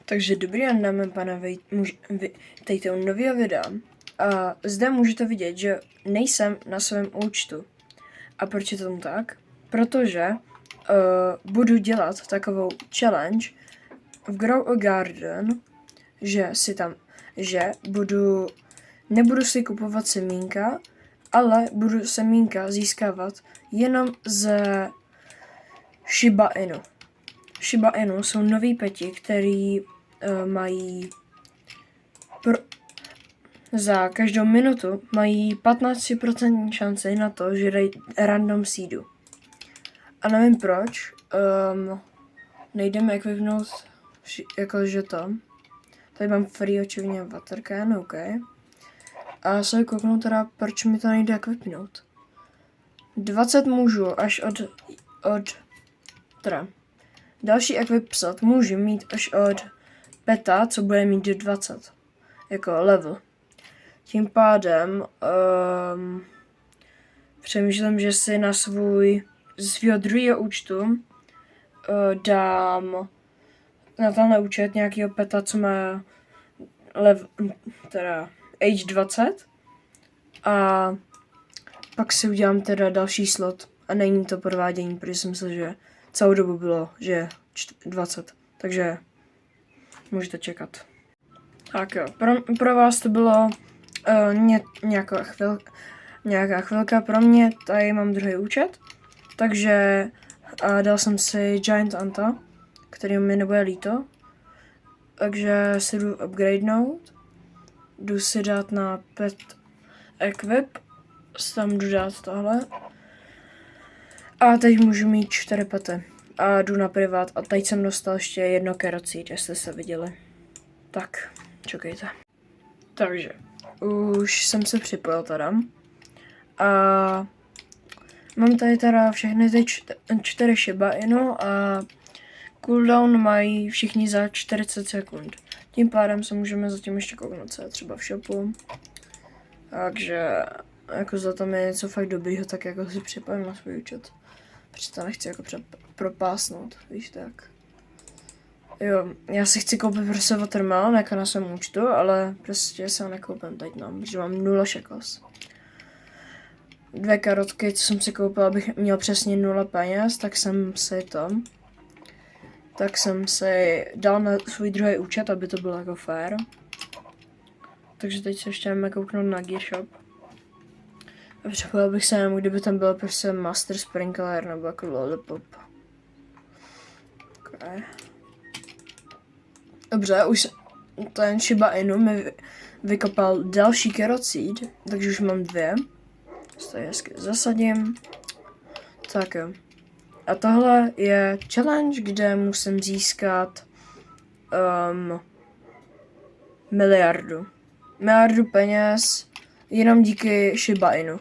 Takže dobrý den, dámy a pánové, vítejte u nového videa. A zde můžete vidět, že nejsem na svém účtu. A proč je tomu tak? Protože budu dělat takovou challenge v Grow a Garden, nebudu si kupovat semínka, ale budu semínka získávat jenom ze Shiba Inu. Shiba Inu jsou noví peti, který mají za každou minutu mají 15% šanci na to, že dají random seedu. A nevím proč, nejde mi jak vypnout jakože to. Tady mám free očivně watercan, OK. A se kouknu teda, proč mi to nejde jak vypnout. 20 můžu až další equipsat můžu mít až od peta, co bude mít 20. Jako level. Tím pádem přemýšlím, že si na svýho druhého účtu dám na tenhle účet nějakýho peta, co má age 20. A pak si udělám teda další slot. A není to podvádění, protože jsem myslel, že celou dobu bylo, že 20. Takže můžete čekat. Tak jo, pro vás to bylo nějaká chvilka. Pro mě tady mám druhý účet. Takže dal jsem si Giant Anta, který mi nebude líto. Takže si jdu upgradenout. Jdu si dát na pet equip. Tam jdu dát tohle. A teď můžu mít 4 pety. A jdu na privát a teď jsem dostal ještě jedno carrot seed, jestli se viděli. Tak, čekejte. Takže, už jsem se připojil teda. A mám tady teda všechny ty 4 Shiba Inu a cooldown mají všichni za 40 sekund. Tím pádem se můžeme zatím ještě kouknout, co je třeba v shopu. Takže, jako za to mi něco fakt dobrýho, tak jako si připojím na svůj účet. Protože to nechci jako propásnout, víš tak. Jo, já si chci koupit prostě watermelon jako na svém účtu, ale prostě se ho nekoupím teď, no, protože mám 0 shekels. 2 karotky, co jsem si koupil, abych měl přesně 0 peněz, tak jsem si dal na svůj druhý účet, aby to bylo jako fair. Takže teď se ještě jdeme kouknout na Gear Shop. A připojil bych se jenom, kdyby tam byl prostě Master Sprinkler nebo jako Lollipop. Okay. Dobře, už ten Shiba Inu mi vykopal další carrot seed, takže už mám 2. To hezky zasadím. Tak jo. A tohle je challenge, kde musím získat miliardu peněz jenom díky Shiba Inu.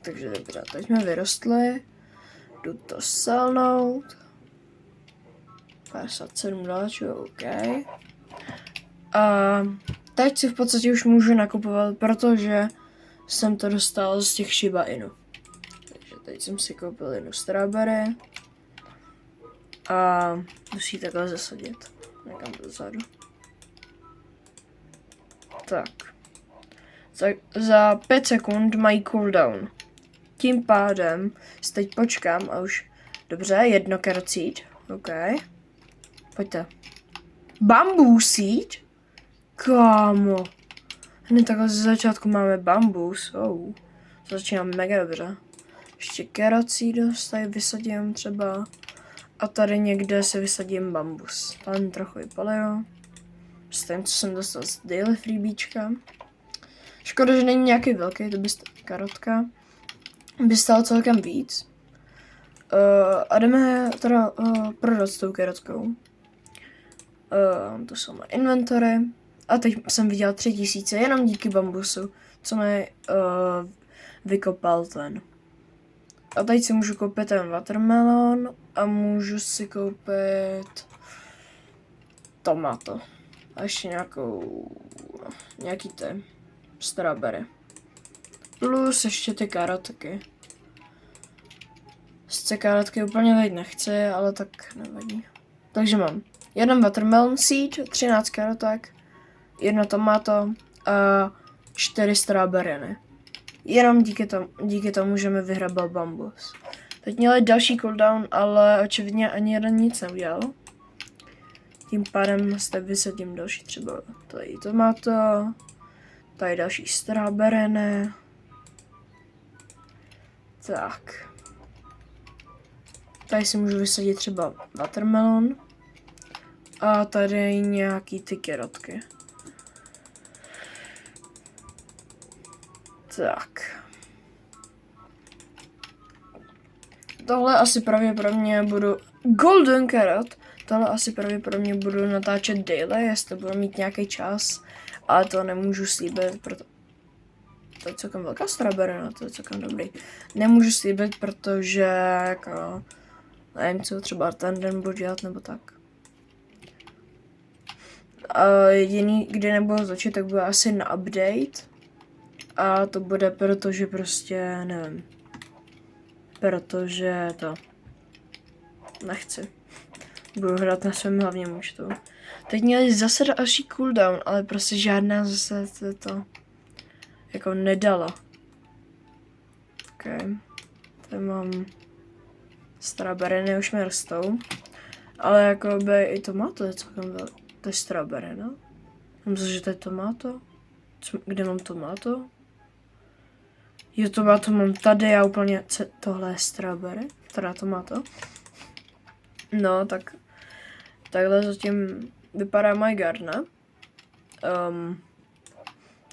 Takže dobře, teď jsme vyrostli. Jdu to selnout. 57 doláčů, OK. A teď si v podstatě už můžu nakupovat, protože jsem to dostal z těch Shiba Inu. Takže teď jsem si koupil jednu strawberry. A musí takhle zasadit. Někam dozadu. Tak. Za 5 sekund mají cooldown. Tím pádem si teď počkám a už... Dobře, jedno carrot seed. OK. Pojďte. Bamboo seed? Kámo. Hned takhle ze začátku máme bambus. Začínám mega dobře. Ještě carrot seed tady vysadím třeba. A tady někde se vysadím bambus. Tam trochu vypalilo. S tím, co jsem dostal z daily freebíčka. Škoda, že není nějaký velký, to by karotka. By stál celkem víc. A jdeme teda prodat s tou karotkou. To jsou moje inventory. A teď jsem viděl 3000 jenom díky bambusu, co mi vykopal ten. A teď si můžu koupit ten watermelon a můžu si koupit tomato. A ještě nějaký ty strawberry. Plus ještě ty karotky. Sice karotky úplně teď nechci, ale tak nevadí. Takže mám jeden watermelon seed, 13 karotek, 1 tomato a 4 strawberry. Jenom díky tomu můžeme vyhrabat bambus. Teď měli další cooldown, ale očividně ani jeden nic neudělal. Tím pádem zde vysadím další třeba tady tomato, tady další strawberry. Tak. Tady si můžu vysadit třeba watermelon. A tady nějaký ty karotky. Tak. Tohle asi pravděpodobně budu... Golden carrot! Tohle asi pravděpodobně budu natáčet daily, jestli budu mít nějaký čas. Ale to nemůžu slíbit, proto... To je celkem velká strawberry, no, to je celkem dobrý. Nemůžu slíbit, protože jako... Nevím, co třeba ten den budu dělat, nebo tak. A jediný, kdy nebudu začít, tak bude asi na update. A to bude protože prostě, nevím. Protože to nechci. Budu hrát na svém hlavním účtu. Teď měli zase další cooldown, ale prostě žádná zase to jako nedala. Ok. Tady mám strawberry, už mi rostou. Ale jako by i tomato je celkem velké. To je strawberry, no? Myslím, že to je tomato. Kde mám tomato? Jo, tomato mám tady, já úplně... Tohle je strawberry, teda tomato. No, tak... Takhle zatím vypadá můj garden.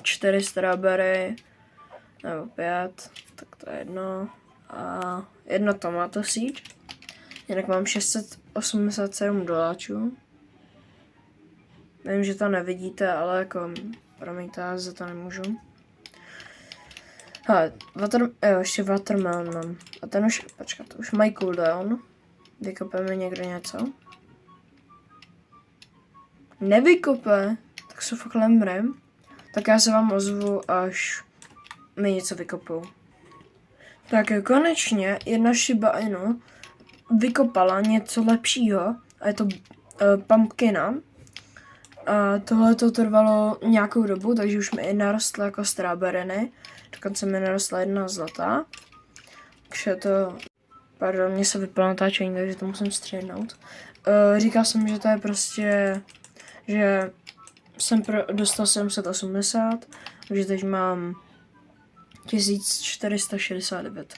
4 strawberry, nebo 5, tak to je jedno. A 1 tomato seed. Jinak mám 687 doláčů. Vím, že to nevidíte, ale jako... Promiňte, já za to nemůžu. Hele, ještě watermelon mám. A ten už, počkat, už mají cooldown. Vykopeme někdo něco. Nevykope, tak se fakt lemrem. Tak já se vám ozvu, až mi něco vykopou. Tak konečně jedna Shiba Inu vykopala něco lepšího. A je to pumpkina. A tohle to trvalo nějakou dobu, takže už mi i narostla jako strawberry. Dokonce mi narostla 1 zlatá. Takže to... Pardon, mě se vypalo natáčení, takže to musím střihnout. Říkal jsem, že to je prostě... Že jsem dostal 780, takže teď mám 1469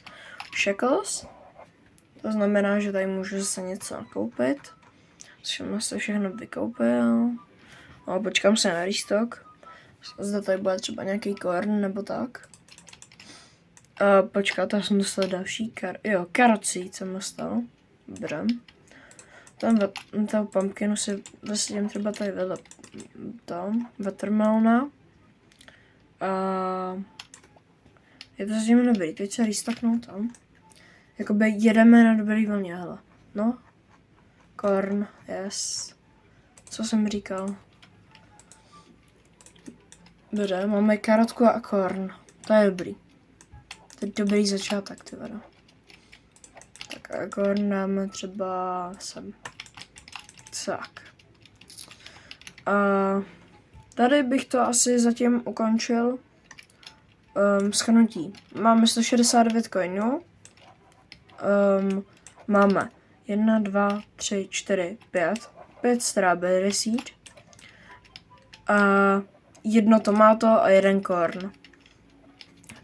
shekels. To znamená, že tady můžu zase něco koupit. Všechno se všechno vykoupil. No, počkám se na restock. Zda tady bude třeba nějaký korn nebo tak. Počkat, já jsem dostal další karocí jsem dostal. Dobré. Toho pumpkinu si zasadím třeba tady vedle watermelona. Je to zatím dobrý, teď se restocknou tam. Jakoby jedeme na dobrý vlně, hele. No. Korn, yes. Co jsem říkal? Dobře, máme karotku a korn. To je dobrý. To je dobrý začátek, ty vada. Tak a korn dáme třeba sem. Tak. A tady bych to asi zatím ukončil. Shrnutí. Máme 169 coinů. Máme 1, 2, 3, 4, 5 strawberry seed. A 1 tomato a 1 korn.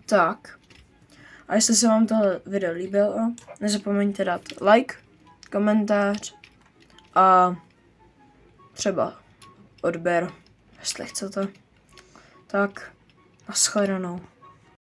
Tak. A jestli se vám tohle video líbilo, nezapomeňte dát like, komentář a třeba odběr, jestli chcete. Tak, nashledanou.